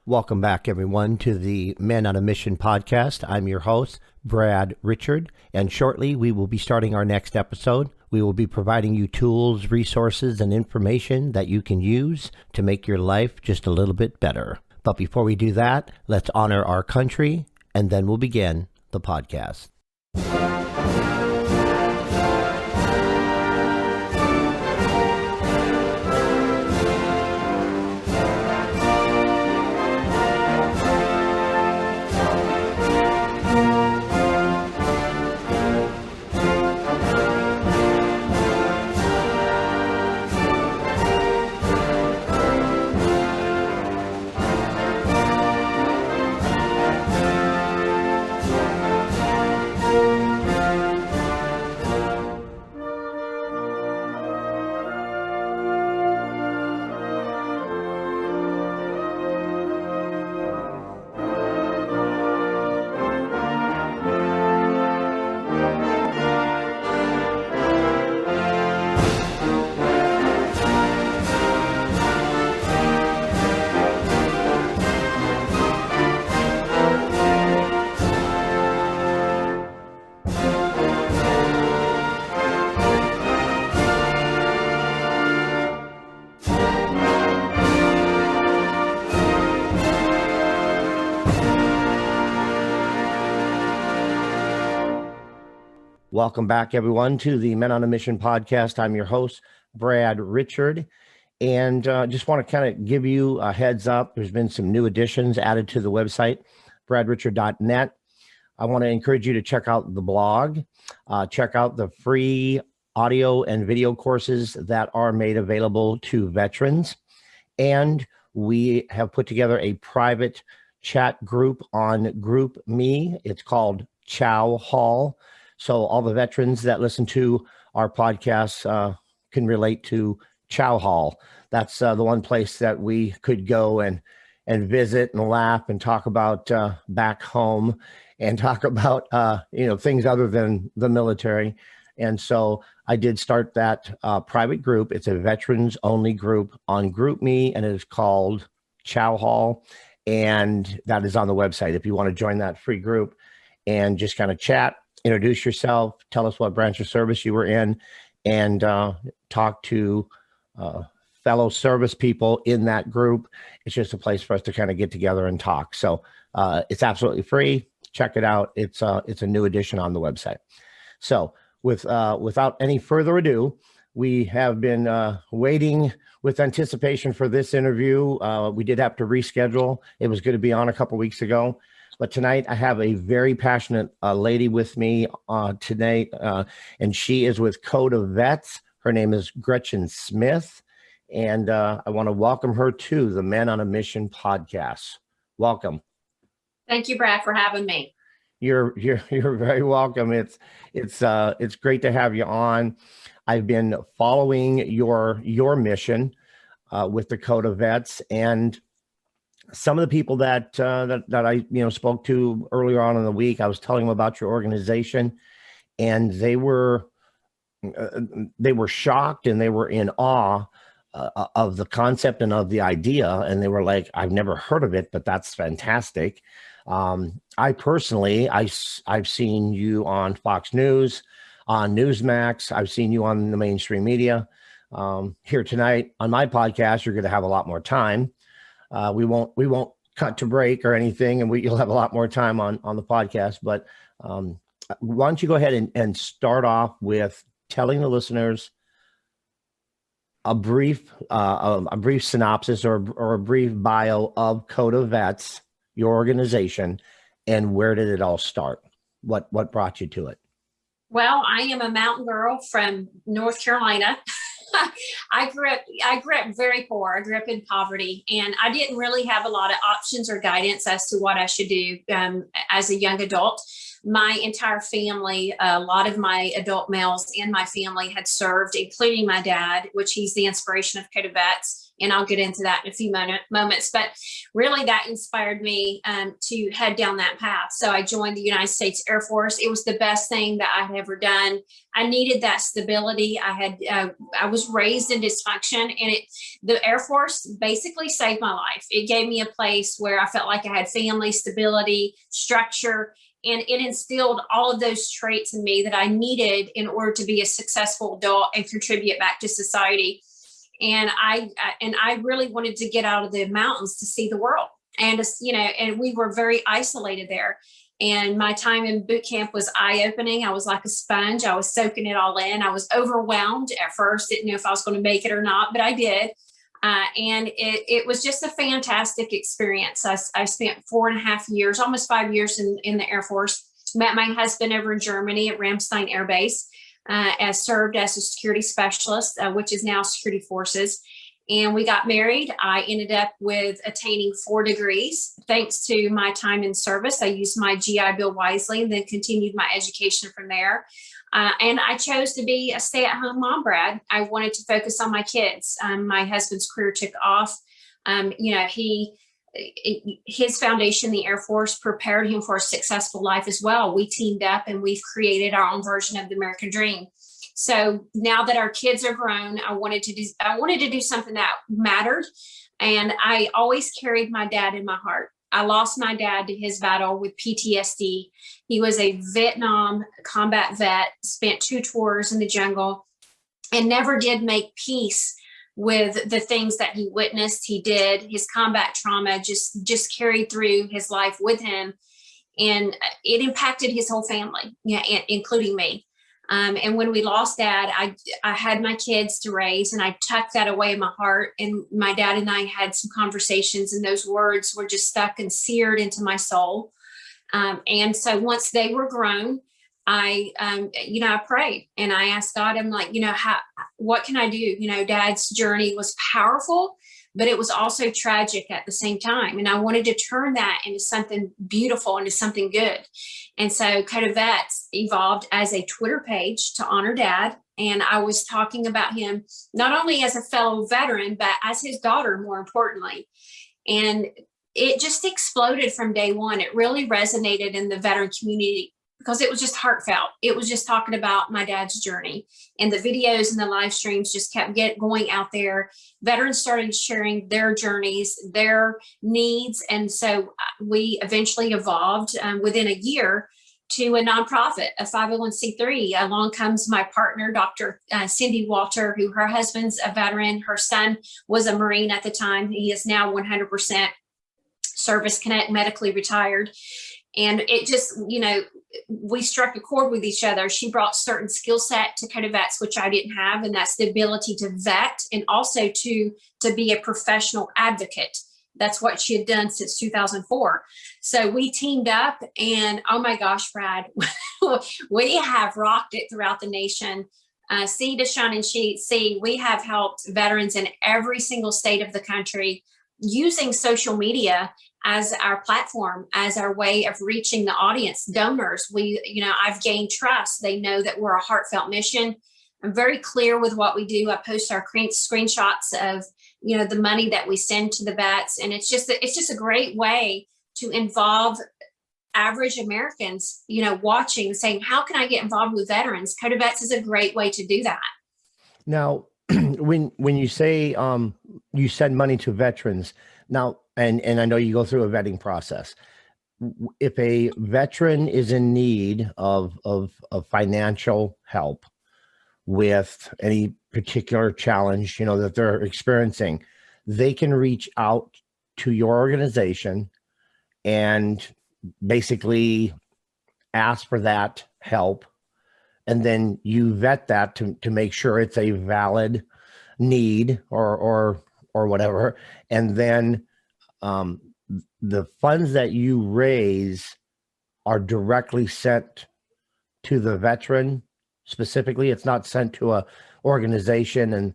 Welcome back, everyone, to the Men on a Mission podcast. I'm your host, Brad Richard, and shortly we will be starting our next episode. We will be providing you tools, resources, and information that you can use to make your life just a little bit better. But before we do that, let's honor our country, and then we'll begin the podcast. Welcome back, everyone, to the Men on a Mission podcast. I'm your host, Brad Richard, and just want to kind of give you a heads up. There's been some new additions added to the website, bradrichard.net. I want to encourage you to check out the blog, check out the free audio and video courses that are made available to veterans, and we have put together a private chat group on GroupMe. It's called Chow Hall. So all the veterans that listen to our podcasts can relate to Chow Hall. That's the one place that we could go and visit and laugh and talk about back home and talk about things other than the military. And so I did start that private group. It's a veterans only group on GroupMe, and it is called Chow Hall. And that is on the website if you want to join that free group and just kind of chat. Introduce yourself, tell us what branch of service you were in, and talk to fellow service people in that group. It's just a place for us to kind of get together and talk. So it's absolutely free. Check it out. It's a new addition on the website. So without any further ado, we have been waiting with anticipation for this interview. We did have to reschedule. It was going to be on a couple weeks ago. But tonight I have a very passionate lady with me tonight, and she is with Code of Vets. Her name is Gretchen Smith, and I want to welcome her to the Men on a Mission podcast. Welcome. Thank you, Brad, for having me. You're very welcome. It's great to have you on. I've been following your mission with the Code of Vets, and some of the people that I spoke to earlier on in the week, I was telling them about your organization, and they were shocked and they were in awe of the concept and of the idea, and they were like, "I've never heard of it, but that's fantastic." I personally, I've seen you on Fox News, on Newsmax. I've seen you on the mainstream media. Here tonight on my podcast, you're going to have a lot more time. We won't cut to break or anything, and you'll have a lot more time on the podcast. But why don't you go ahead and start off with telling the listeners a brief synopsis or a brief bio of Code of Vets, your organization, and where did it all start? What brought you to it? Well, I am a mountain girl from North Carolina. I grew up very poor. I grew up in poverty, and I didn't really have a lot of options or guidance as to what I should do as a young adult. my entire family, a lot of my adult males in my family had served, including my dad, which he's the inspiration of Code of Vets. And I'll get into that in a few moments. But really, that inspired me to head down that path. So I joined the United States Air Force. It was the best thing that I had ever done. I needed that stability. I was raised in dysfunction, and the Air Force basically saved my life. It gave me a place where I felt like I had family, stability, structure, and it instilled all of those traits in me that I needed in order to be a successful adult and contribute back to society. And I really wanted to get out of the mountains to see the world. And, and we were very isolated there. And my time in boot camp was eye-opening. I was like a sponge. I was soaking it all in. I was overwhelmed at first, didn't know if I was going to make it or not, but I did. And it was just a fantastic experience. I spent 4.5 years, almost 5 years in the Air Force. Met my husband over in Germany at Ramstein Air Base. Served as a security specialist, which is now security forces. And we got married. I ended up with attaining 4 degrees. Thanks to my time in service, I used my GI Bill wisely and then continued my education from there. And I chose to be a stay-at-home mom, Brad. I wanted to focus on my kids. My husband's career took off. His foundation, the Air Force, prepared him for a successful life as well. We teamed up and we've created our own version of the American dream. So now that our kids are grown, I wanted to do something that mattered. And I always carried my dad in my heart. I lost my dad to his battle with PTSD. He was a Vietnam combat vet, spent 2 tours in the jungle, and never did make peace with the things that he witnessed. He did. His combat trauma just carried through his life with him, and it impacted his whole family, including me. And when we lost Dad, I had my kids to raise, and I tucked that away in my heart. And my dad and I had some conversations, and those words were just stuck and seared into my soul. And so once they were grown, I prayed and I asked God, I'm like, what can I do? Dad's journey was powerful, but it was also tragic at the same time. And I wanted to turn that into something beautiful, into something good. And so Code of Vets evolved as a Twitter page to honor Dad. And I was talking about him not only as a fellow veteran, but as his daughter, more importantly. And it just exploded from day one. It really resonated in the veteran community because it was just heartfelt. It was just talking about my dad's journey, and the videos and the live streams just kept going out there. Veterans started sharing their journeys, their needs. And so we eventually evolved within a year to a nonprofit, a 501c3. Along comes my partner, Dr. Cindy Walter, who her husband's a veteran. Her son was a Marine at the time. He is now 100% Service Connect, medically retired. And it just, we struck a chord with each other. She brought certain skill set to Code of Vets, which I didn't have. And that's the ability to vet and also to be a professional advocate. That's what she had done since 2004. So we teamed up, and oh my gosh, Brad, we have rocked it throughout the nation. Sea to shining sea, we have helped veterans in every single state of the country using social media as our platform, as our way of reaching the audience, donors. I've gained trust. They know that we're a heartfelt mission. I'm very clear with what we do. I post our screenshots of, the money that we send to the vets. And it's just a great way to involve average Americans, watching, saying, how can I get involved with veterans? Code of Vets is a great way to do that. Now, when you say you send money to veterans now, and I know you go through a vetting process. If a veteran is in need of financial help with any particular challenge, that they're experiencing, they can reach out to your organization and basically ask for that help. And then you vet that to make sure it's a valid need or whatever. And then the funds that you raise are directly sent to the veteran specifically. It's not sent to a organization and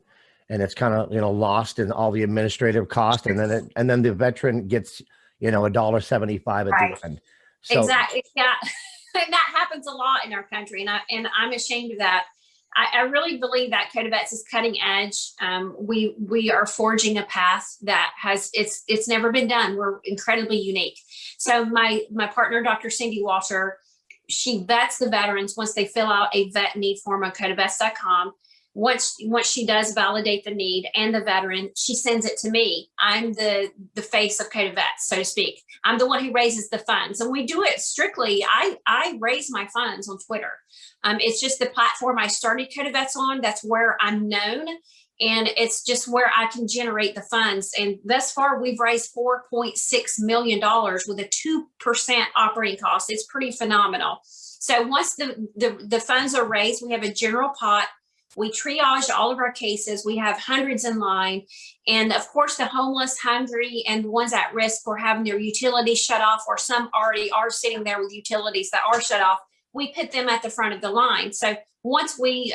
it's kind of, lost in all the administrative cost. And then the veteran gets, $1.75 at Right. the end. So, exactly. Yeah. that happens a lot in our country, and I'm ashamed of that. I really believe that Code of Vets is cutting edge. We are forging a path that it's never been done. We're incredibly unique. So my partner, Dr. Cindy Walter, she vets the veterans once they fill out a vet need form on codeofvets.com. Once she does validate the need and the veteran, she sends it to me. I'm the face of Code of Vets, so to speak. I'm the one who raises the funds, and we do it strictly. I raise my funds on Twitter. It's just the platform I started Code of Vets on. That's where I'm known, and it's just where I can generate the funds. And thus far, we've raised $4.6 million with a 2% operating cost. It's pretty phenomenal. So once the funds are raised, we have a general pot. We triaged all of our cases. We have hundreds in line. And of course, the homeless, hungry, and the ones at risk for having their utilities shut off, or some already are sitting there with utilities that are shut off, we put them at the front of the line. So once we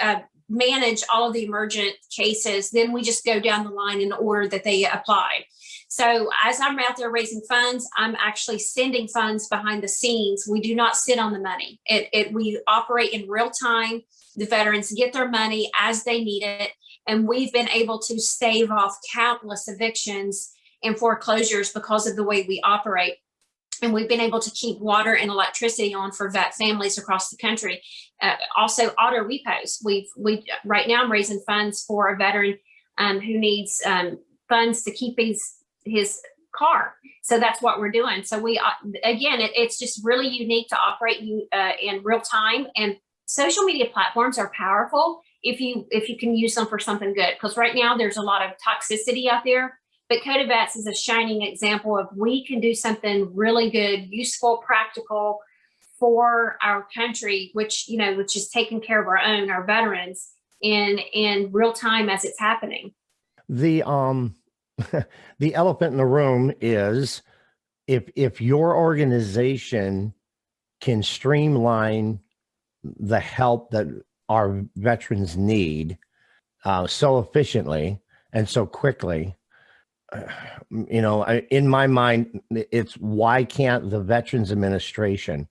manage all of the emergent cases, then we just go down the line in the order that they applied. So as I'm out there raising funds, I'm actually sending funds behind the scenes. We do not sit on the money. We operate in real time. The veterans get their money as they need it. And we've been able to stave off countless evictions and foreclosures because of the way we operate. And we've been able to keep water and electricity on for vet families across the country. Also, auto repos. Right now I'm raising funds for a veteran who needs funds to keep his car. So that's what we're doing. So it's just really unique to operate in real time. And social media platforms are powerful if you can use them for something good. Because right now there's a lot of toxicity out there. But Code of Vets is a shining example of we can do something really good, useful, practical for our country, which is taking care of our veterans in real time as it's happening. The the elephant in the room is if your organization can streamline the help that our veterans need so efficiently and so quickly, in my mind, it's why can't the Veterans Administration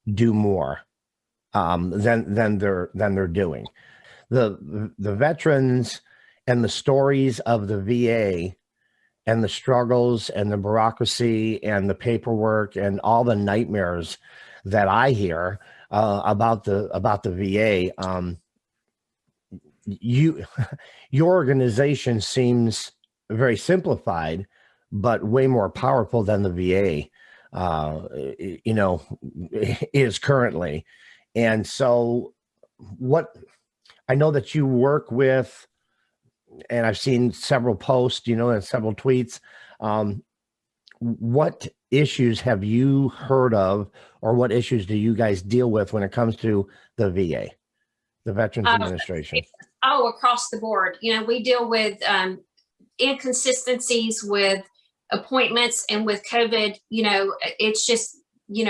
do more than they're doing? The veterans and the stories of the VA and the struggles and the bureaucracy and the paperwork and all the nightmares that I hear about the VA. Your organization seems very simplified, but way more powerful than the VA, is currently. And so I know that you work with, and I've seen several posts, and several tweets. What issues have you heard of, or what issues do you guys deal with when it comes to the VA, the Veterans Administration? Across the board. We deal with inconsistencies with appointments, and with COVID, it's just,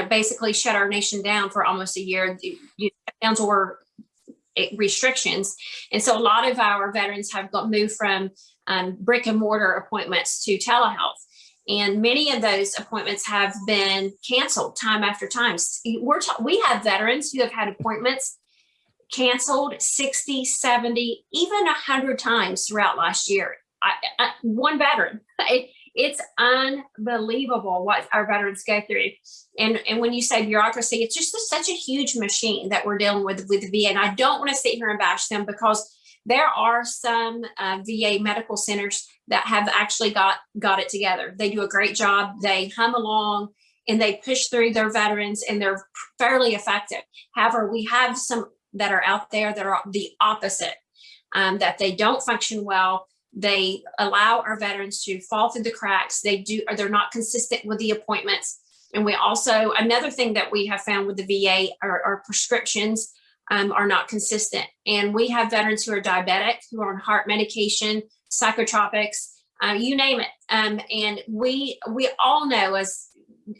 basically shut our nation down for almost a year. Shutdowns or restrictions. And so a lot of our veterans have moved from brick and mortar appointments to telehealth. And many of those appointments have been canceled time after time. We have veterans who have had appointments canceled 60, 70, even 100 times throughout last year. One veteran. It's unbelievable what our veterans go through. And when you say bureaucracy, it's just such a huge machine that we're dealing with the VA. And I don't want to sit here and bash them, because there are some VA medical centers that have actually got it together. They do a great job. They hum along and they push through their veterans, and they're fairly effective. However, we have some that are out there that are the opposite, that they don't function well. They allow our veterans to fall through the cracks. They're not consistent with the appointments. And we also, another thing that we have found with the VA are prescriptions are not consistent. And we have veterans who are diabetic, who are on heart medication, psychotropics, you name it. And we all know as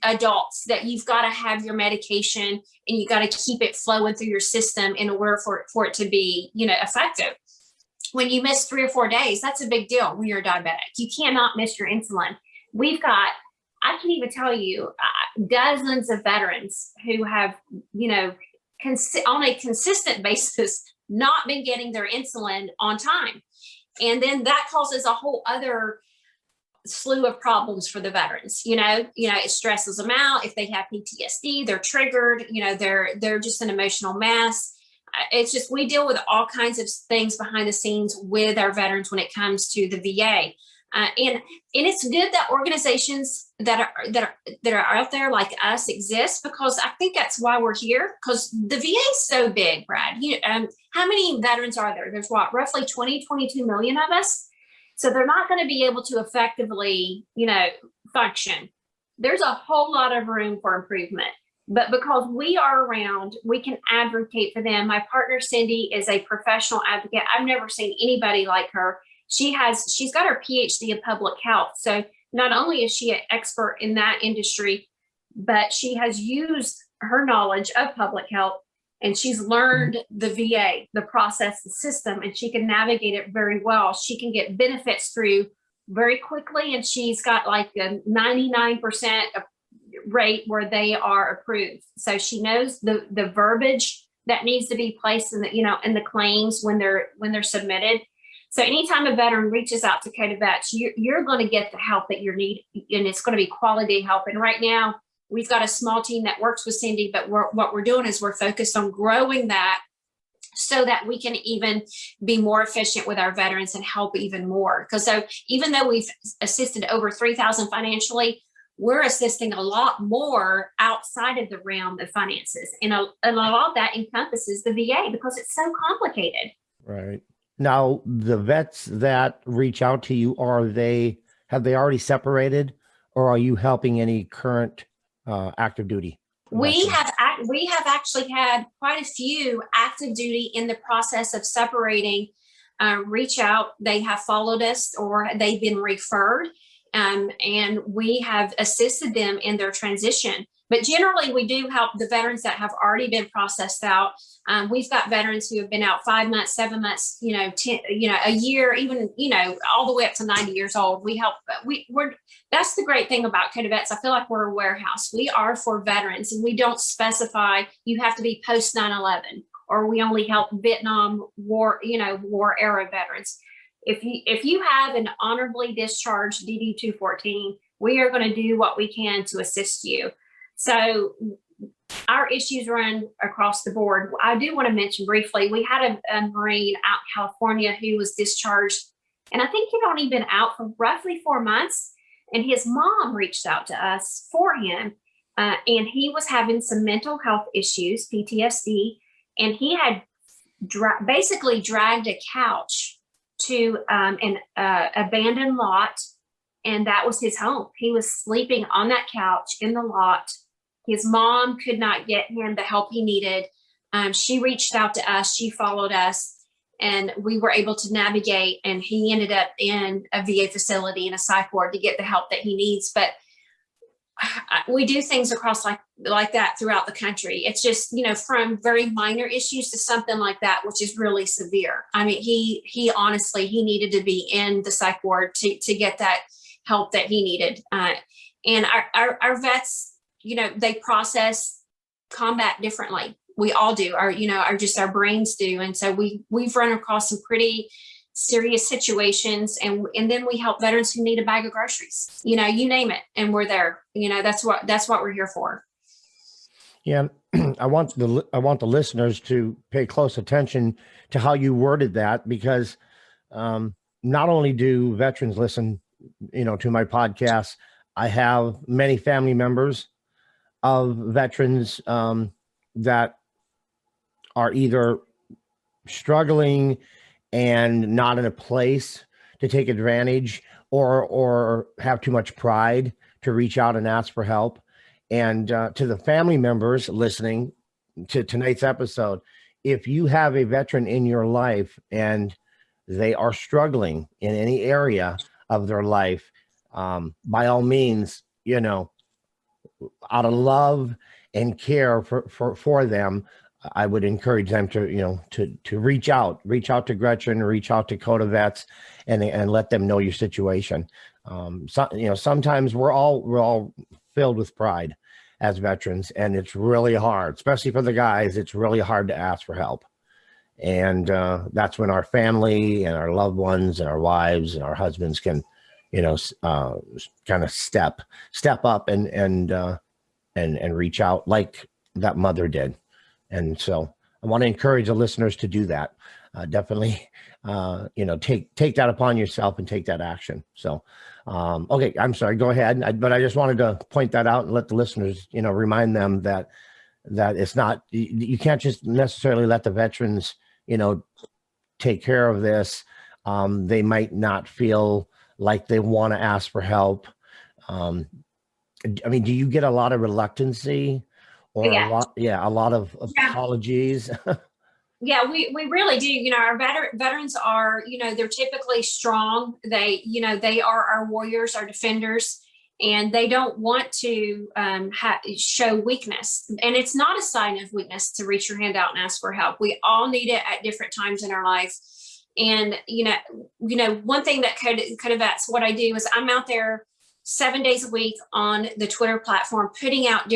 adults that you've got to have your medication, and you got to keep it flowing through your system in order for it to be, effective. When you miss 3 or 4 days, that's a big deal when you're diabetic. You cannot miss your insulin. I can even tell you, dozens of veterans who have, on a consistent basis, not been getting their insulin on time. And then that causes a whole other slew of problems for the veterans. It stresses them out. If they have PTSD, they're triggered, they're just an emotional mess. It's just, we deal with all kinds of things behind the scenes with our veterans when it comes to the VA. And it's good that organizations that are out there like us exist, because I think that's why we're here, because the VA is so big, Brad. How many veterans are there? There's roughly 22 million of us. So they're not going to be able to effectively, function. There's a whole lot of room for improvement. But because we are around, we can advocate for them. My partner, Cindy, is a professional advocate. I've never seen anybody like her. She's got her PhD in public health. So not only is she an expert in that industry, but she has used her knowledge of public health, and she's learned the VA, the process, the system, and she can navigate it very well. She can get benefits through very quickly, and she's got like a 99% rate where they are approved. So she knows the verbiage that needs to be placed in the claims when they're submitted. So anytime a veteran reaches out to Coda Vets, you're going to get the help that you need, and it's going to be quality help. And right now, we've got a small team that works with Cindy, but what we're doing is we're focused on growing that so that we can even be more efficient with our veterans and help even more. Because so even though we've assisted over 3,000 financially, we're assisting a lot more outside of the realm of finances. And a lot of that encompasses the VA because it's so complicated. Right. Now, the vets that reach out to you, have they already separated, or are you helping any current active duty? We have actually had quite a few active duty in the process of separating, reach out. They have followed us or they've been referred, and we have assisted them in their transition. But generally, we do help the veterans that have already been processed out. We've got veterans who have been out 5 months, 7 months, 10, a year, even, all the way up to 90 years old. We help. That's the great thing about Coda Vets. I feel like we're a warehouse. We are for veterans, and we don't specify you have to be post 9/11, or we only help Vietnam War, war era veterans. If you have an honorably discharged DD 214, we are going to do what we can to assist you. So our issues run across the board. I do want to mention briefly, we had a Marine out in California who was discharged, and I think he'd only been out for roughly 4 months, and his mom reached out to us for him, and he was having some mental health issues, PTSD, and he had basically dragged a couch to an abandoned lot, and that was his home. He was sleeping on that couch in the lot. His mom could not get him the help he needed. She reached out to us. She followed us, and we were able to navigate, and he ended up in a VA facility in a psych ward to get the help that he needs. But we do things across like that throughout the country. It's just, from very minor issues to something like that, which is really severe. I mean, he honestly, he needed to be in the psych ward to get that help that he needed. And our vets, they process combat differently. We all do. Our brains do. And so we've run across some pretty serious situations, and then we help veterans who need a bag of groceries. You name it, and we're there. That's what we're here for. Yeah, I want the listeners to pay close attention to how you worded that, because not only do veterans listen, to my podcast, I have many family members of veterans that are either struggling and not in a place to take advantage, or have too much pride to reach out and ask for help. And to the family members listening to tonight's episode, if you have a veteran in your life and they are struggling in any area of their life, by all means, out of love and care for them, I would encourage them to reach out to Gretchen, reach out to Coda Vets, and let them know your situation. Sometimes we're all filled with pride, as veterans, and it's really hard, especially for the guys. It's really hard to ask for help. And that's when our family and our loved ones and our wives and our husbands can, kind of step up and reach out like that mother did. And so I want to encourage the listeners to do that. Definitely, take that upon yourself and take that action. So, okay, I'm sorry, go ahead. But I just wanted to point that out and let the listeners, remind them that it's not, you can't just necessarily let the veterans, take care of this. They might not feel like they want to ask for help. I mean, do you get a lot of reluctancy or Yeah. a lot of apologies? Yeah, we really do. Our veterans are, they're typically strong. They are our warriors, our defenders, and they don't want to show weakness. And it's not a sign of weakness to reach your hand out and ask for help. We all need it at different times in our life. And, one thing that that's what I do is I'm out there 7 days a week on the Twitter platform, putting out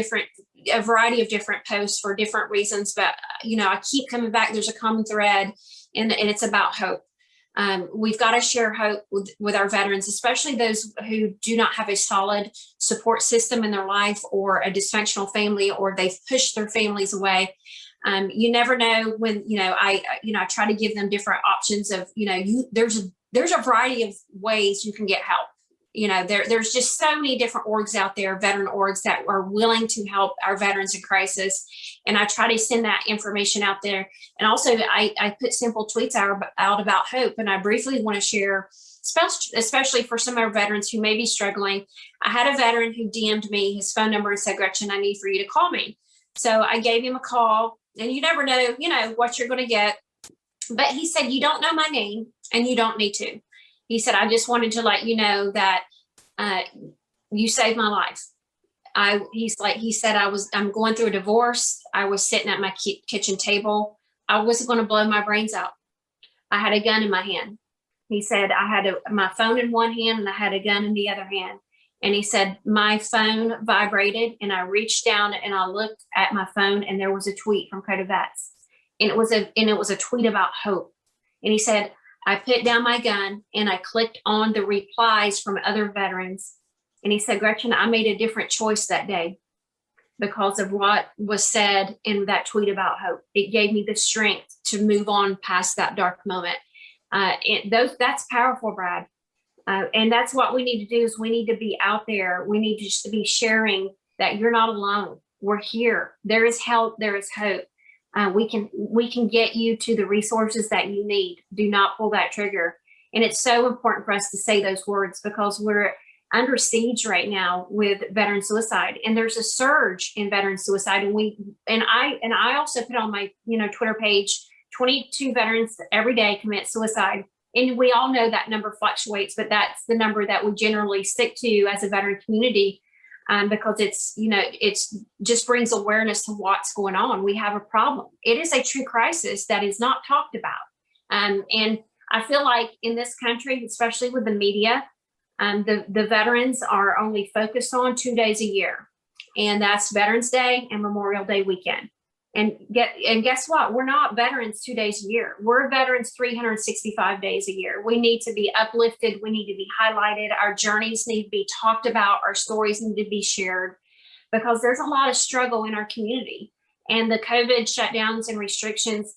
a variety of different posts for different reasons. But, I keep coming back. There's a common thread, and it's about hope. We've got to share hope with our veterans, especially those who do not have a solid support system in their life, or a dysfunctional family, or they've pushed their families away. You never know when, I try to give them different options of, there's a variety of ways you can get help. There's just so many different orgs out there, veteran orgs, that are willing to help our veterans in crisis. And I try to send that information out there. And also I put simple tweets out about hope. And I briefly want to share, especially for some of our veterans who may be struggling. I had a veteran who DM'd me his phone number and said, "Gretchen, I need for you to call me." So I gave him a call, and you never know, what you're going to get. But he said, "You don't know my name, and you don't need to." He said, "I just wanted to let you know that you saved my life." He said, I'm going through a divorce. I was sitting at my kitchen table. I wasn't going to blow my brains out. I had a gun in my hand. He said, I had my phone in one hand and I had a gun in the other hand. And he said, my phone vibrated, and I reached down and I looked at my phone, and there was a tweet from Code of Vets. And it was a tweet about hope. And he said, I put down my gun and I clicked on the replies from other veterans. And he said, "Gretchen, I made a different choice that day because of what was said in that tweet about hope. It gave me the strength to move on past that dark moment." That's powerful, Brad. And that's what we need to do is we need to be out there. We need just to be sharing that you're not alone. We're here. There is help. There is hope. We can get you to the resources that you need. Do not pull that trigger. And it's so important for us to say those words because we're under siege right now with veteran suicide, and there's a surge in veteran suicide. And I also put on my Twitter page, 22 veterans every day commit suicide. And we all know that number fluctuates, but that's the number that we generally stick to as a veteran community. Because it's just brings awareness to what's going on. We have a problem. It is a true crisis that is not talked about. And I feel like in this country, especially with the media, the veterans are only focused on 2 days a year, and that's Veterans Day and Memorial Day weekend. And guess what? We're not veterans 2 days a year. We're veterans 365 days a year. We need to be uplifted. We need to be highlighted. Our journeys need to be talked about. Our stories need to be shared because there's a lot of struggle in our community. And the COVID shutdowns and restrictions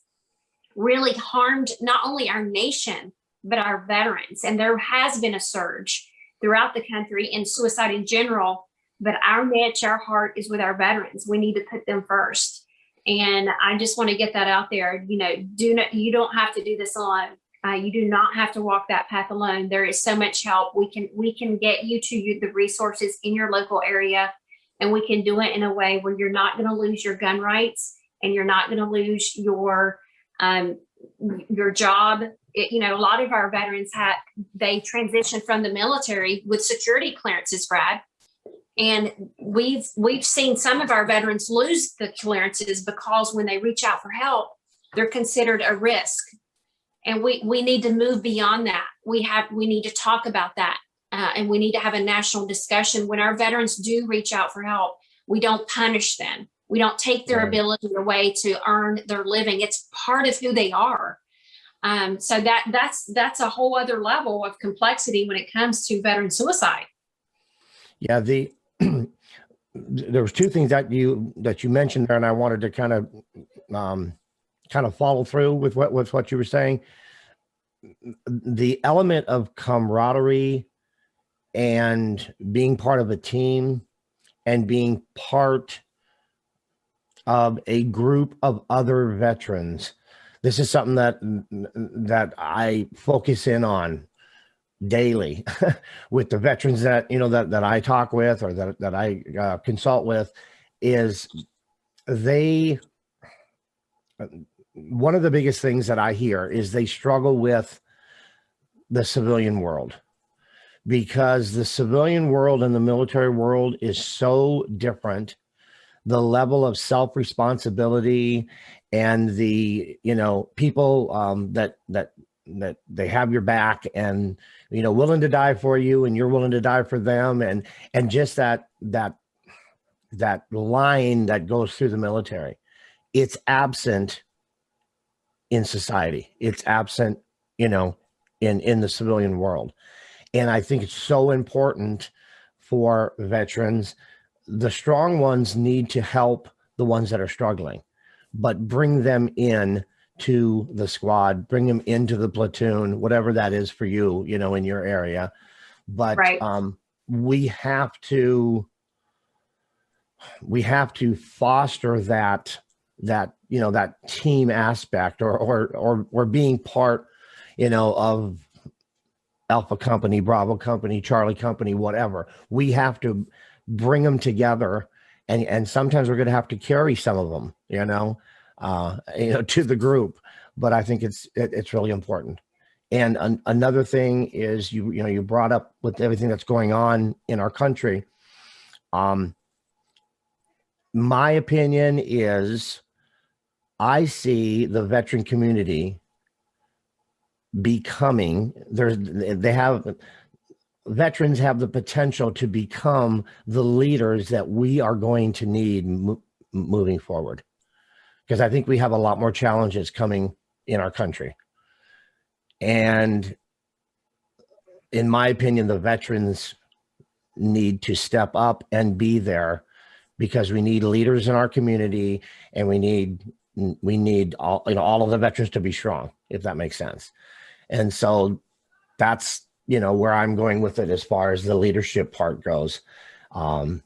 really harmed not only our nation, but our veterans. And there has been a surge throughout the country in suicide in general. But our niche, our heart is with our veterans. We need to put them first. And I just want to get that out there. You don't have to do this alone. You do not have to walk that path alone. There is so much help. We can get you to the resources in your local area, and we can do it in a way where you're not going to lose your gun rights and you're not going to lose your job. A lot of our veterans they transitioned from the military with security clearances, Brad. And we've seen some of our veterans lose the clearances because when they reach out for help, they're considered a risk. And we need to move beyond that. We need to talk about that. And we need to have a national discussion. When our veterans do reach out for help, We don't punish them. We don't take their ability away to earn their living. It's part of who they are. So that's a whole other level of complexity when it comes to veteran suicide. Yeah, there was two things that you mentioned there, and I wanted to kind of follow through with what you were saying. The element of camaraderie and being part of a team and being part of a group of other veterans. This is something that I focus in on daily with the veterans that I talk with, or that I consult with. Is one of the biggest things that I hear is they struggle with the civilian world, because the civilian world and the military world is so different. The level of self-responsibility and the people that they have your back, and willing to die for you, and you're willing to die for them, and just that line that goes through the military, it's absent in society. It's absent in the civilian world. And I think it's so important for veterans. The strong ones need to help the ones that are struggling, but bring them in to the squad, bring them into the platoon, whatever that is for you, in your area. But we have to foster that team aspect, or being part, of Alpha Company, Bravo Company, Charlie Company, whatever. We have to bring them together, and sometimes we're going to have to carry some of them, to the group. But I think it's really important. And another thing is, you brought up with everything that's going on in our country. My opinion is, I see the veteran community veterans have the potential to become the leaders that we are going to need moving forward. Because I think we have a lot more challenges coming in our country. And in my opinion, the veterans need to step up and be there, because we need leaders in our community, and we need all of the veterans to be strong, if that makes sense. And so that's, where I'm going with it as far as the leadership part goes, and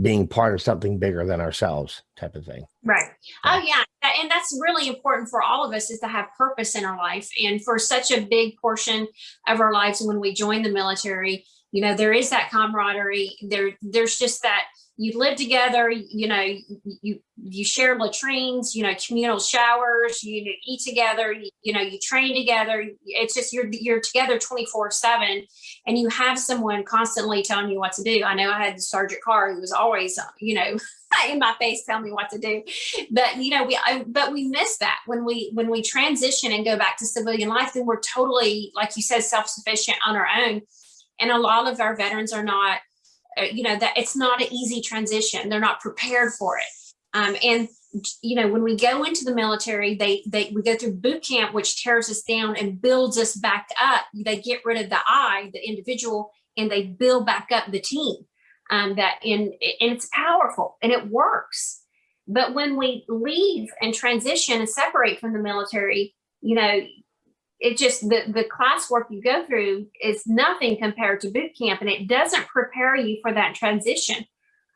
being part of something bigger than ourselves, type of thing. Right. Oh, yeah. And that's really important for all of us, is to have purpose in our life. And for such a big portion of our lives, when we join the military, there is that camaraderie. There's just that you live together, you share latrines, communal showers, you eat together, you train together. It's just, you're together 24/7, and you have someone constantly telling you what to do. I know I had the Sergeant Carr, who was always, in my face telling me what to do. But, we miss that when we transition and go back to civilian life. Then we're totally, like you said, self-sufficient on our own. And a lot of our veterans are not, that it's not an easy transition. They're not prepared for it. And when we go into the military, we go through boot camp, which tears us down and builds us back up. They get rid of the individual, and they build back up the team. And it's powerful, and it works. But when we leave and transition and separate from the military, it just, the classwork you go through is nothing compared to boot camp, and it doesn't prepare you for that transition.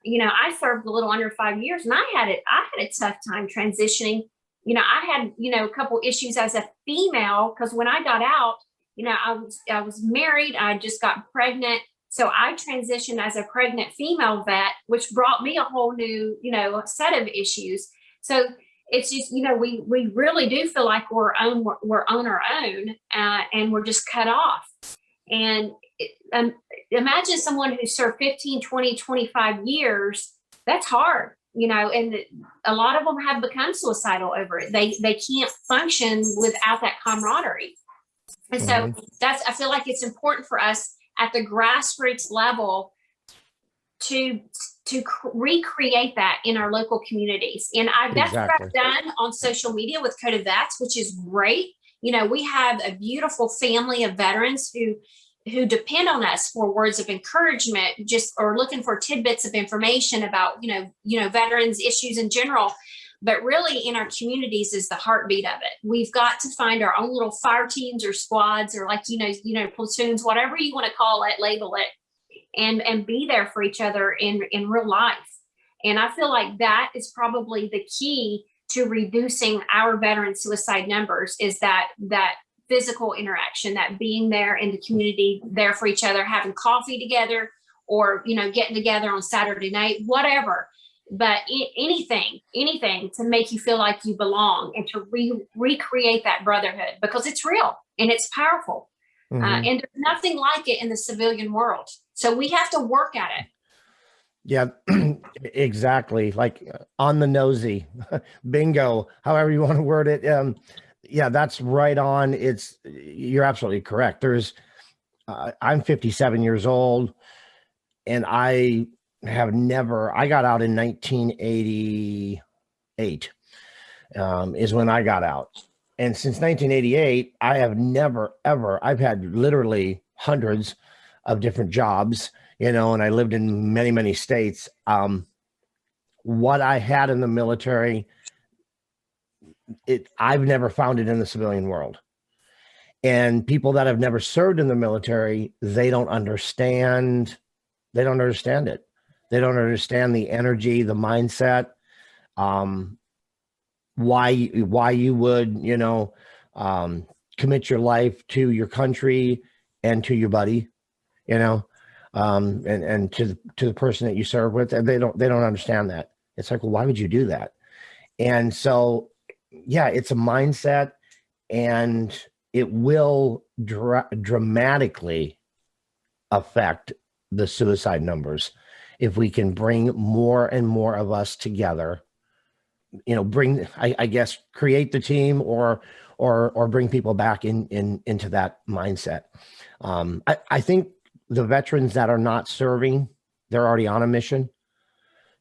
I served a little under 5 years, and I had a tough time transitioning. I had, a couple issues as a female, because when I got out, I was married. I just got pregnant. So I transitioned as a pregnant female vet, which brought me a whole new, set of issues. So it's just, we really do feel like we're on our own, and we're just cut off. And imagine someone who served 15, 20, 25 years. That's hard, and a lot of them have become suicidal over it. They can't function without that camaraderie. And so I feel like it's important for us at the grassroots level to recreate that in our local communities. And that's what I've done on social media with Code of Vets, which is great. You know, we have a beautiful family of veterans who depend on us for words of encouragement, just or looking for tidbits of information about, you know, veterans issues in general. But really in our communities is the heartbeat of it. We've got to find our own little fire teams or squads or like, you know, platoons, whatever you want to call it, label it, and be there for each other in real life. And I feel like that is probably the key to reducing our veteran suicide numbers, is that physical interaction, that being there in the community, there for each other, having coffee together, or, you know, getting together on Saturday night, whatever. But anything to make you feel like you belong and to recreate that brotherhood, because it's real and it's powerful. And there's nothing like it in the civilian world. So we have to work at it. Yeah, exactly. Like on the nosy, bingo, however you want to word it. Yeah, that's right on. You're absolutely correct. I'm 57 years old, and I got out in 1988, is when I got out. And since 1988, I have never, ever, I've had literally hundreds of different jobs, you know, and I lived in many, many states. What I had in the military, I've never found it in the civilian world. And people that have never served in the military, they don't understand it. They don't understand the energy, the mindset, why you would, you know, commit your life to your country and to your buddy, you know, and to the person that you serve with. And they don't understand that. It's like, well, why would you do that? And so, yeah, it's a mindset, and it will dramatically affect the suicide numbers if we can bring more and more of us together, you know, I guess, create the team or bring people back into that mindset. I think the veterans that are not serving, they're already on a mission.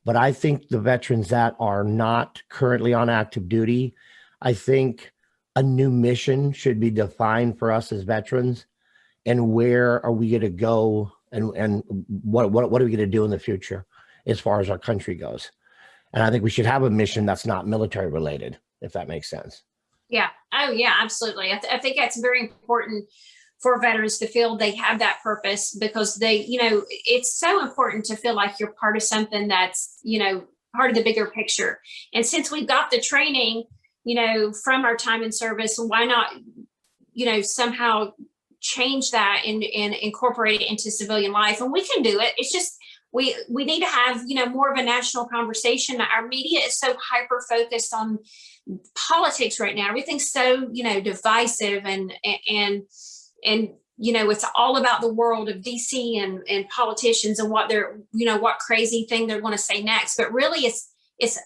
But I think the veterans that are not currently on active duty, I think a new mission should be defined for us as veterans. And where are we going to go, and what are we going to do in the future as far as our country goes? And I think we should have a mission that's not military related, if that makes sense. Yeah. Oh, yeah, absolutely. I think that's very important for veterans to feel they have that purpose, because they, you know, it's so important to feel like you're part of something that's, you know, part of the bigger picture. And since we've got the training, you know, from our time in service, why not, you know, somehow change that and incorporate it into civilian life? And we can do it. It's just, we need to have, you know, more of a national conversation. Our media is so hyper focused on politics right now. Everything's so, you know, divisive and you know, it's all about the world of DC and politicians and what they're, you know, what crazy thing they're going to say next. But really it's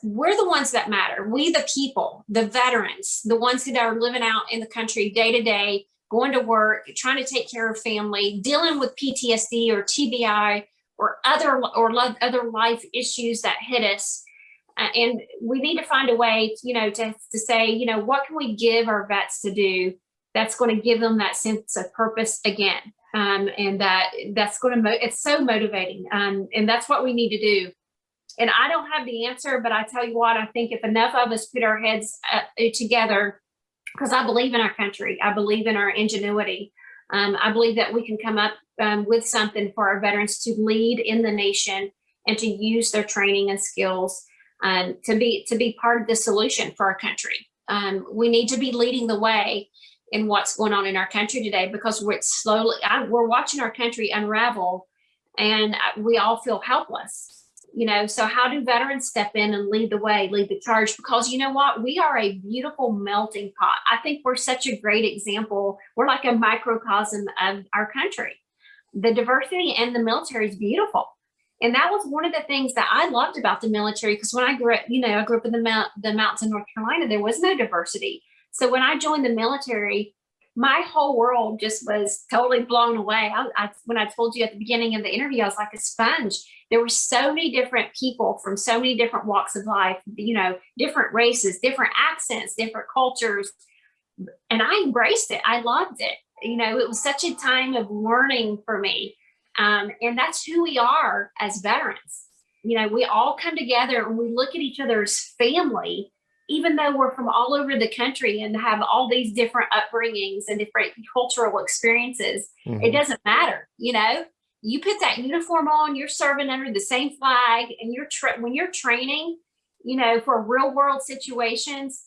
we're the ones that matter. We, the people, the veterans, the ones that are living out in the country day to day, going to work, trying to take care of family, dealing with PTSD or TBI or other life issues that hit us. And we need to find a way, you know, to say, you know, what can we give our vets to do that's going to give them that sense of purpose again? And that's going to, it's so motivating. And that's what we need to do. And I don't have the answer, but I tell you what, I think if enough of us put our heads together, because I believe in our country, I believe in our ingenuity. I believe that we can come up with something for our veterans to lead in the nation and to use their training and skills to be part of the solution for our country. We need to be leading the way in what's going on in our country today, because we're watching our country unravel, and we all feel helpless. You know, so how do veterans step in and lead the way, lead the charge? Because you know what? We are a beautiful melting pot. I think we're such a great example. We're like a microcosm of our country. The diversity in the military is beautiful. And that was one of the things that I loved about the military, because when I grew up, you know, I grew up in the mountains in North Carolina, there was no diversity. So when I joined the military, my whole world just was totally blown away. When I told you at the beginning of the interview, I was like a sponge. There were so many different people from so many different walks of life, different races, different accents, different cultures. And I embraced it. I loved it. It was such a time of learning for me. And that's who we are as veterans. We all come together and we look at each other as family, even though we're from all over the country and have all these different upbringings and different cultural experiences. Mm-hmm. It doesn't matter. You put that uniform on, you're serving under the same flag, and when you're training, for real world situations,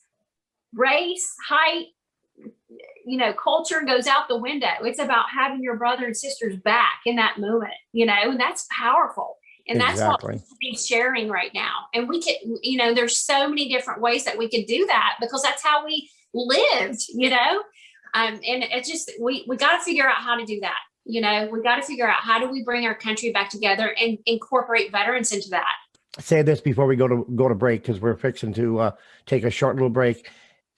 race, height, culture goes out the window. It's about having your brother and sisters back in that moment, and that's powerful. And that's exactly what we're sharing right now. And we can, there's so many different ways that we could do that because that's how we lived, and it's just, we got to figure out how to do that. We got to figure out how do we bring our country back together and incorporate veterans into that. Say this before we go to break, because we're fixing to take a short little break.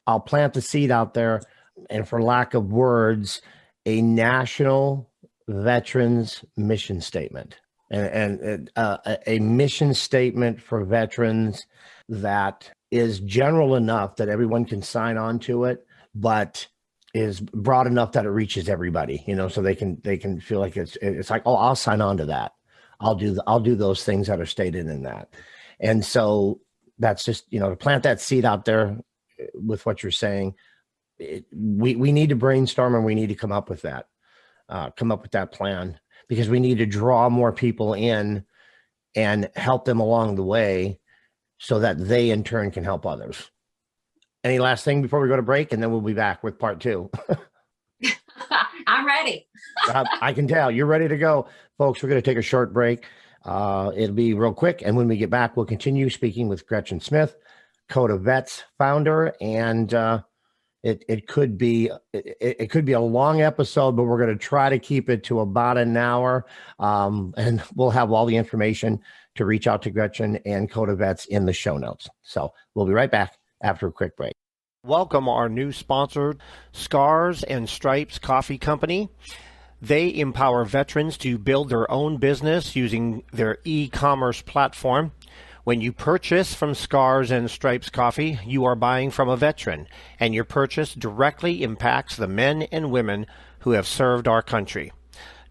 I'll plant the seed out there, and for lack of words, a national veterans mission statement. And a mission statement for veterans that is general enough that everyone can sign on to it, but is broad enough that it reaches everybody, so they can feel like it's like, oh, I'll sign on to that. I'll do those things that are stated in that. And so that's just, to plant that seed out there with what you're saying. We need to brainstorm, and we need to come up with that plan, because we need to draw more people in and help them along the way so that they in turn can help others. Any last thing before we go to break, and then we'll be back with part 2. I'm ready. I can tell you're ready to go. Folks, we're going to take a short break. It'll be real quick. And when we get back, we'll continue speaking with Gretchen Smith, Code of Vets founder, and it could be a long episode, but we're going to try to keep it to about an hour. And we'll have all the information to reach out to Gretchen and Code of Vets in the show notes. So we'll be right back after a quick break. Welcome our new sponsor, Scars and Stripes Coffee Company. They empower veterans to build their own business using their e-commerce platform. When you purchase from Scars and Stripes Coffee, you are buying from a veteran, and your purchase directly impacts the men and women who have served our country.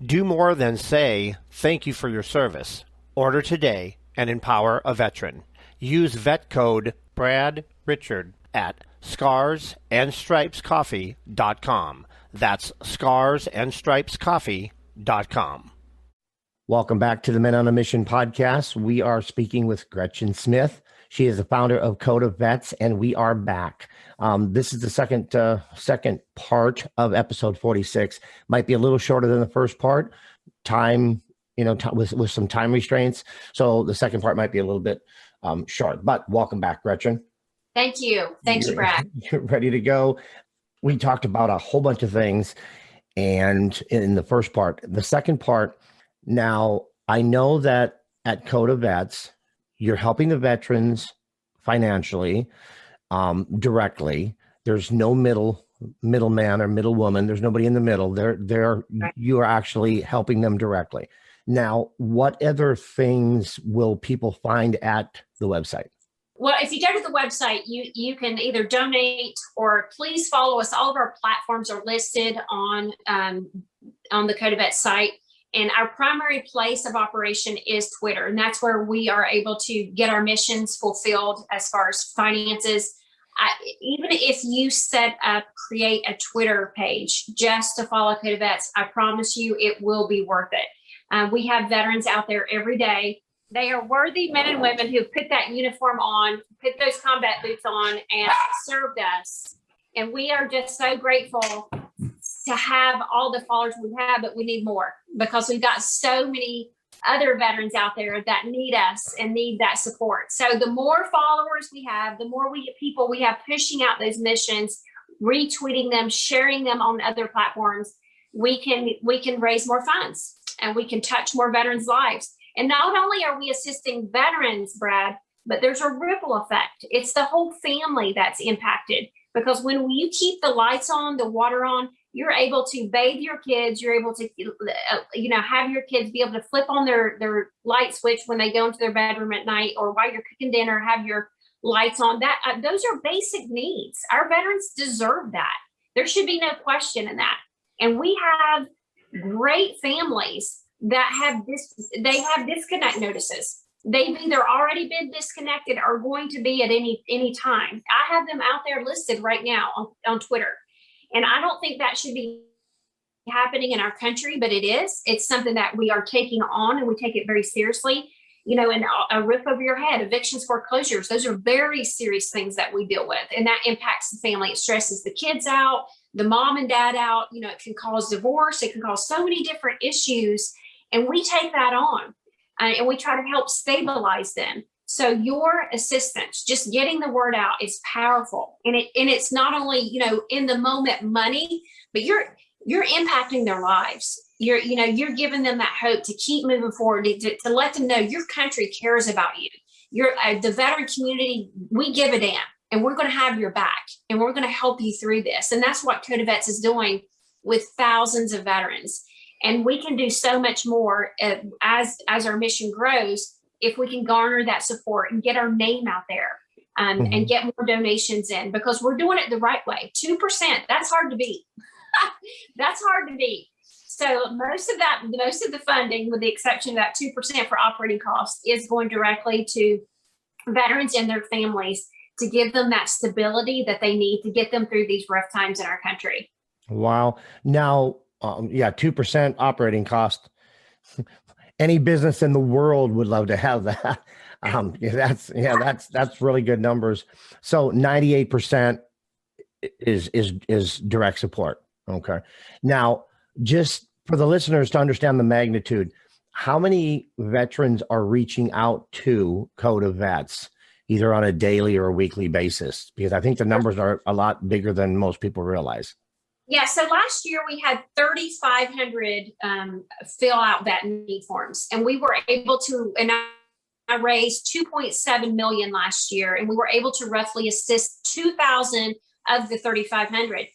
Do more than say, thank you for your service. Order today and empower a veteran. Use vet code Brad Richard at scarsandstripescoffee.com. That's scarsandstripescoffee.com. Welcome back to the Men on a Mission podcast. We are speaking with Gretchen Smith. She is the founder of Code of Vets, and we are back. This is the second part of episode 46. Might be a little shorter than the first part. Time, with some time restraints. So the second part might be a little bit short. But welcome back, Gretchen. Thank you. Thank you, Brad. You're ready to go. We talked about a whole bunch of things, and in the first part, the second part. Now, I know that at Code of Vets, you're helping the veterans financially, directly. There's no middleman or middlewoman. There's nobody in the middle. You are actually helping them directly. Now, what other things will people find at the website? Well, if you go to the website, you can either donate or please follow us. All of our platforms are listed on the Code of Vets site. And our primary place of operation is Twitter. And that's where we are able to get our missions fulfilled as far as finances. Even if you create a Twitter page just to follow Code of Vets, I promise you it will be worth it. We have veterans out there every day. They are worthy men and women who put that uniform on, put those combat boots on, and served us. And we are just so grateful to have all the followers we have, but we need more because we've got so many other veterans out there that need us and need that support. So the more followers we have, the more people we have pushing out those missions, retweeting them, sharing them on other platforms, we can raise more funds and we can touch more veterans' lives. And not only are we assisting veterans, Brad, but there's a ripple effect. It's the whole family that's impacted because when you keep the lights on, the water on, you're able to bathe your kids. You're able to, have your kids be able to flip on their light switch when they go into their bedroom at night, or while you're cooking dinner, have your lights on. That those are basic needs. Our veterans deserve that. There should be no question in that. And we have great families that they have disconnect notices. They've either already been disconnected or going to be at any time. I have them out there listed right now on Twitter. And I don't think that should be happening in our country, but it is. It's something that we are taking on, and we take it very seriously. And a roof over your head, evictions, foreclosures, those are very serious things that we deal with. And that impacts the family. It stresses the kids out, the mom and dad out. It can cause divorce. It can cause so many different issues. And we take that on, and we try to help stabilize them. So your assistance, just getting the word out, is powerful. And it's not only, in the moment money, but you're impacting their lives. You're giving them that hope to keep moving forward, to let them know your country cares about you. The veteran community, we give a damn, and we're going to have your back, and we're going to help you through this. And that's what Code of Vets is doing with thousands of veterans. And we can do so much more as our mission grows, if we can garner that support and get our name out there, and get more donations in, because we're doing it the right way. 2%, that's hard to beat. That's hard to beat. So most of the funding, with the exception of that 2% for operating costs, is going directly to veterans and their families, to give them that stability that they need to get them through these rough times in our country. Wow. Now, 2% operating cost. Any business in the world would love to have that. That's really good numbers. So 98% is direct support. Okay. Now, just for the listeners to understand the magnitude, how many veterans are reaching out to Code of Vets, either on a daily or a weekly basis? Because I think the numbers are a lot bigger than most people realize. Yeah. So last year we had 3,500 fill out vet need forms, and we were able to, and I raised 2.7 million last year, and we were able to roughly assist 2,000 of the 3,500.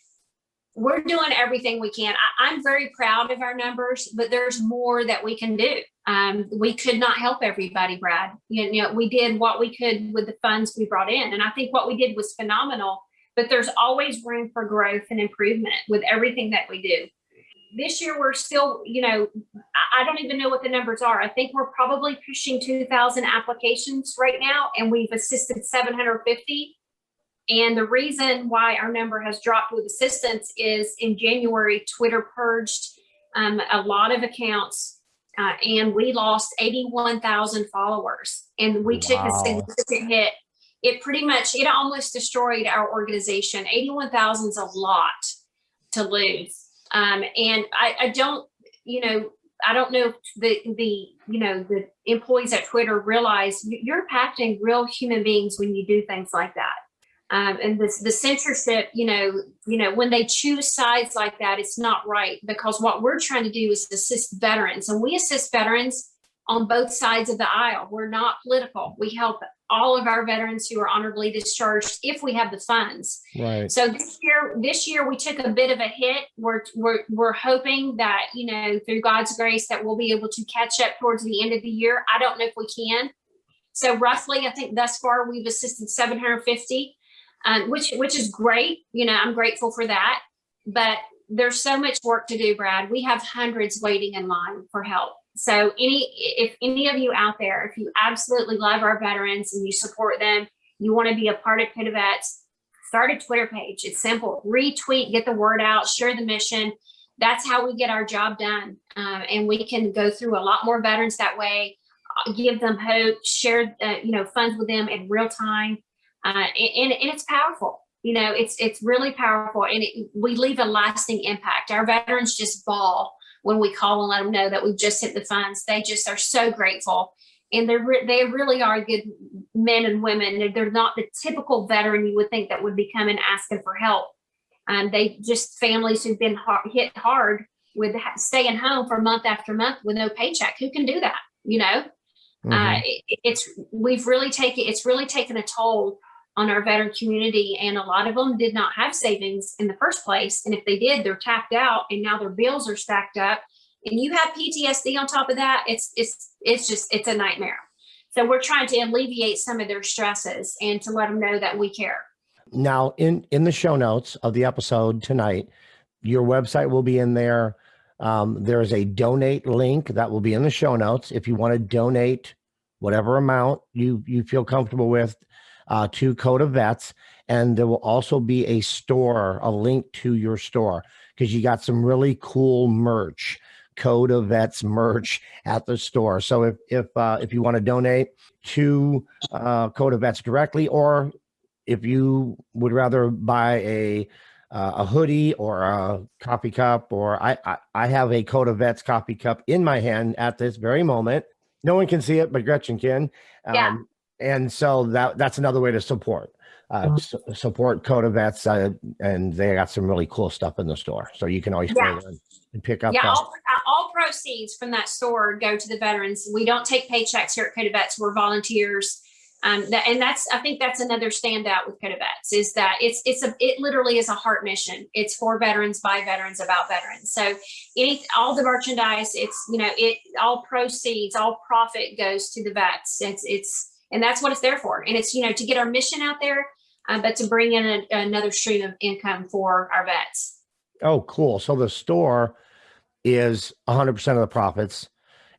We're doing everything we can. I'm very proud of our numbers, but there's more that we can do. We could not help everybody, Brad. We did what we could with the funds we brought in. And I think what we did was phenomenal, but there's always room for growth and improvement with everything that we do. This year, we're still, I don't even know what the numbers are. I think we're probably pushing 2,000 applications right now, and we've assisted 750. And the reason why our number has dropped with assistance is in January, Twitter purged a lot of accounts, and we lost 81,000 followers. And we took a significant hit. It almost destroyed our organization. 81,000 is a lot to lose. And I don't know if the employees at Twitter realize you're impacting real human beings when you do things like that. And the censorship, when they choose sides like that, it's not right, because what we're trying to do is assist veterans, and we assist veterans on both sides of the aisle. We're not political. We help all of our veterans who are honorably discharged if we have the funds. Right. So this year we took a bit of a hit. We're hoping that, through God's grace, that we'll be able to catch up towards the end of the year. I don't know if we can. So roughly, I think thus far we've assisted 750. Which is great. I'm grateful for that, but there's so much work to do, Brad. We have hundreds waiting in line for help. So if any of you out there, if you absolutely love our veterans and you support them, you want to be a part of Code of Vets, start a Twitter page. It's simple. Retweet, get the word out, share the mission. That's how we get our job done. And we can go through a lot more veterans that way, give them hope, share, funds with them in real time. And it's powerful. It's really powerful, and we leave a lasting impact. Our veterans just bawl when we call and let them know that we've just hit the funds. They just are so grateful, and they really are good men and women. They're not the typical veteran you would think that would be coming asking for help. They just families who've been hit hard with staying home for month after month with no paycheck. Who can do that? It's really taken a toll on our veteran community, and a lot of them did not have savings in the first place. And if they did, they're tapped out, and now their bills are stacked up. And you have PTSD on top of that. It's a nightmare. So we're trying to alleviate some of their stresses and to let them know that we care. Now, in the show notes of the episode tonight, your website will be in there. There is a donate link that will be in the show notes if you want to donate whatever amount you feel comfortable with to Code of Vets. And there will also be a link to your store, because you got some really cool merch, Code of Vets merch at the store. So if you want to donate to Code of Vets directly, or if you would rather buy a hoodie or a coffee cup, or I have a Code of Vets coffee cup in my hand at this very moment. No one can see it, but Gretchen can. Yeah. And so that's another way to support Code of Vets, and they got some really cool stuff in the store. So you can always go there and pick up. Yeah, all proceeds from that store go to the veterans. We don't take paychecks here at Code of Vets. We're volunteers. I think that's another standout with Code of Vets, is that it literally is a heart mission. It's for veterans, by veterans, about veterans. So all the merchandise, all proceeds, all profit goes to the vets. And that's what it's there for. And it's, to get our mission out there, but to bring in another stream of income for our vets. Oh, cool. So the store is 100% of the profits,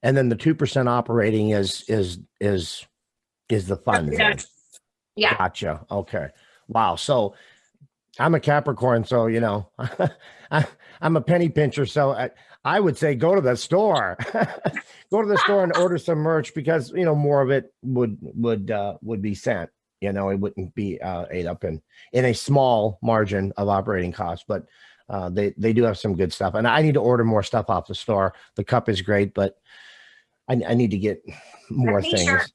and then the 2% operating is the funds. Yeah. Gotcha. Okay. Wow. So I'm a Capricorn, so I'm a penny pincher. So I would say go to the store, go to the store and order some merch, because more of it would be sent. It wouldn't be ate up in a small margin of operating costs, but they do have some good stuff, and I need to order more stuff off the store. The cup is great, but I need to get more things.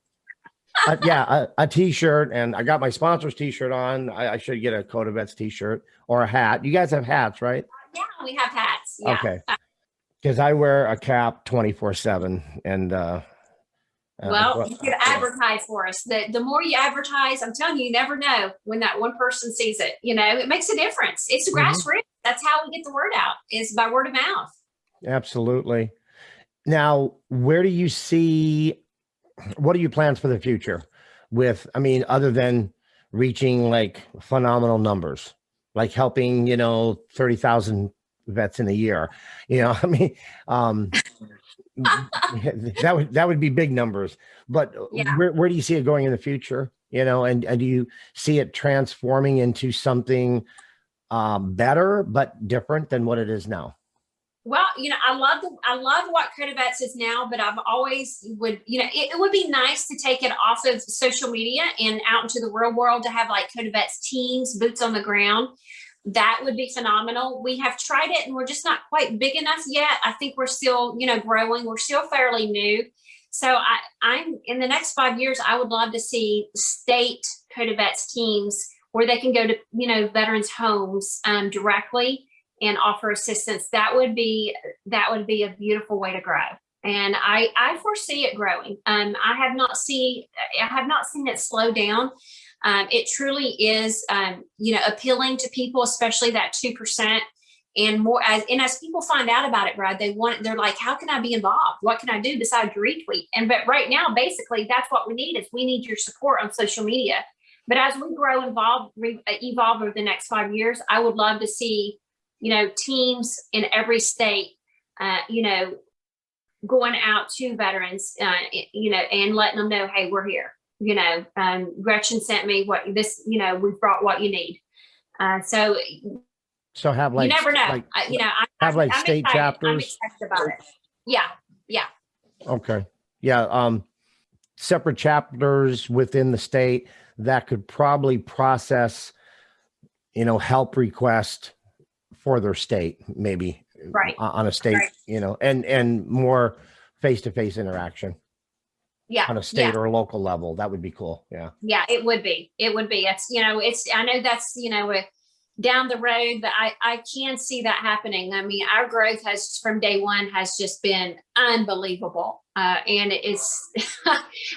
A t-shirt, and I got my sponsor's t-shirt on. I should get a Code of Vets t-shirt or a hat. You guys have hats, right? Yeah, we have hats. Yeah. Okay. Because I wear a cap 24/7, and you could advertise for us. The more you advertise, I'm telling you never know when that one person sees it. It makes a difference. It's grassroots. That's how we get the word out, is by word of mouth. Absolutely. Now, what are your plans for the future other than reaching like phenomenal numbers, like helping, 30,000 vets in a year, that would be big numbers, but where do you see it going in the future? And do you see it transforming into something better, but different than what it is now? Well, I love what Code of Vets is now, but I've always it would be nice to take it off of social media and out into the real world, to have like Code of Vets teams, boots on the ground. That would be phenomenal. We have tried it, and we're just not quite big enough yet. I think we're still, growing. We're still fairly new. So I'm in the next 5 years, I would love to see state Code of Vets teams where they can go to, veterans' homes directly and offer assistance. That would be a beautiful way to grow. And I foresee it growing. I have not seen it slow down. It truly is, appealing to people, especially that 2%. And more as people find out about it, Brad, they're like, how can I be involved? What can I do besides retweet? But right now, basically, that's what we need your support on social media. But as we grow, evolve over the next 5 years, I would love to see, teams in every state, going out to veterans, and letting them know, hey, we're here. Gretchen sent me we've brought what you need. So have like, you never know. I'm state excited. chapters. I'm excited about it. Yeah. Okay. Yeah. Separate chapters within the state that could probably process, help request for their state, maybe on a state, and more face-to-face interaction. Yeah. On a state or a local level. That would be cool. Yeah. Yeah, it would be. I know that's, down the road, but I can see that happening. I mean, our growth from day one has just been unbelievable. And it's,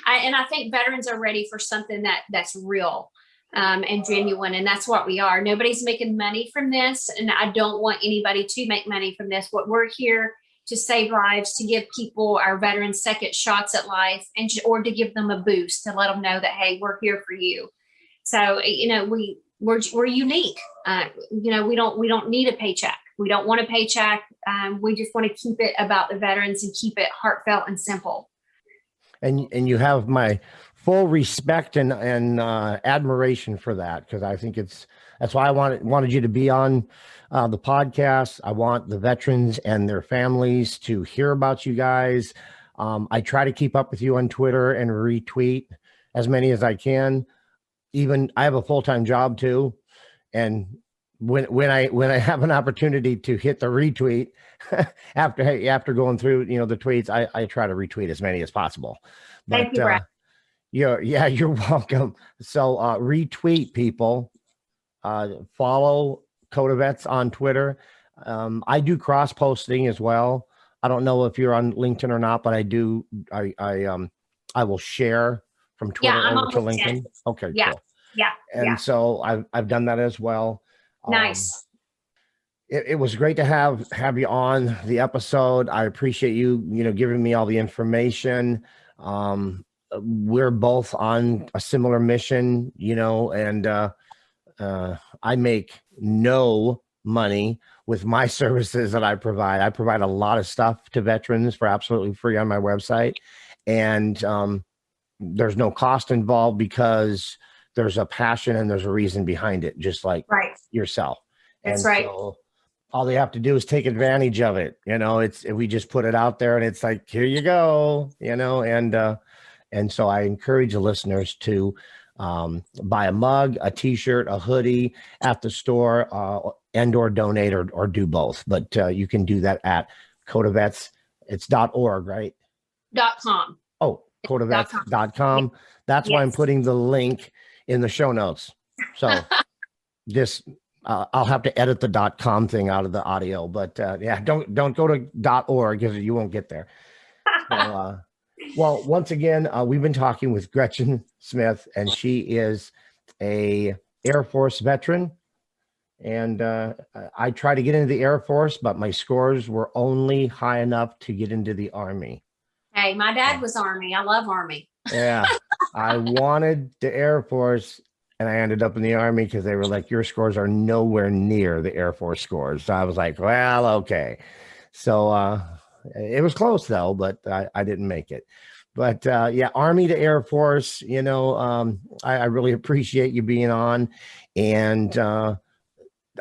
and I think veterans are ready for something that's real. and genuine. And that's what we are. Nobody's making money from this. And I don't want anybody to make money from this. What we're here to save lives, to give people, our veterans, second shots at life, or to give them a boost, to let them know that, hey, we're here for you. So, we're unique. We don't need a paycheck. We don't want a paycheck. We just want to keep it about the veterans and keep it heartfelt and simple. And you have my full respect and admiration for that, because I think that's why I wanted you to be on the podcast. I want the veterans and their families to hear about you guys. I try to keep up with you on Twitter and retweet as many as I can. Even I have a full-time job too, and when I have an opportunity to hit the retweet after going through the tweets, I try to retweet as many as possible. But thank you, Brad. You're welcome. So retweet, people. Follow Coda Vets on Twitter. I do cross posting as well. I don't know if you're on LinkedIn or not, but I do. I will share from Twitter over to LinkedIn. Okay, yeah, cool. Yeah, and so I've done that as well. Nice. It was great to have you on the episode. I appreciate you giving me all the information. We're both on a similar mission, and I make no money with my services that I provide. I provide a lot of stuff to veterans for absolutely free on my website, and there's no cost involved because there's a passion and there's a reason behind it, just like yourself. That's and right. So all they have to do is take advantage of it. We just put it out there and it's like, here you go, and so I encourage the listeners to buy a mug, a t-shirt, a hoodie at the store, and or donate or do both. But you can do that at Codavets. It's .org, right? .com. Oh, Codavets.com. That's why I'm putting the link in the show notes. So just I'll have to edit the .com thing out of the audio, but don't go to .org because you won't get there. So, well, once again, we've been talking with Gretchen Smith, and she is a Air Force veteran. And I tried to get into the Air Force, but my scores were only high enough to get into the Army. Hey, my dad was Army. I love Army. Yeah, I wanted the Air Force, and I ended up in the Army because they were like, your scores are nowhere near the Air Force scores. So I was like, well, okay. So it was close though, but I didn't make it. But Army to Air Force, I really appreciate you being on, and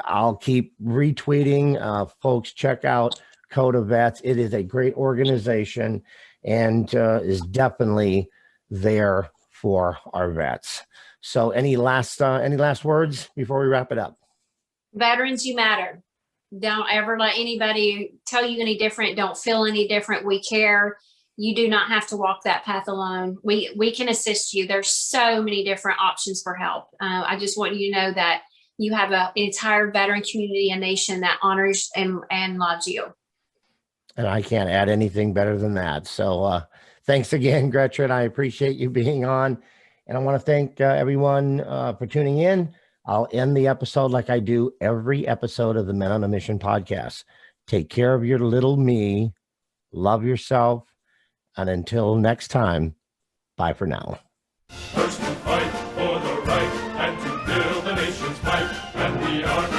I'll keep retweeting. Folks, check out Coda Vets. It is a great organization and is definitely there for our vets. So any last words before we wrap it up? Veterans, you matter. Don't ever let anybody tell you any different. Don't feel any different. We care. You do not have to walk that path alone. We can assist you. There's so many different options for help. I just want you to know that you have an entire veteran community, a nation that honors and loves you. And I can't add anything better than that. So thanks again, Gretchen. I appreciate you being on. And I want to thank everyone for tuning in. I'll end the episode like I do every episode of the Men on a Mission podcast. Take care of your little me. Love yourself. And until next time, bye for now. First to fight for the right and to build the nation's might, and the Army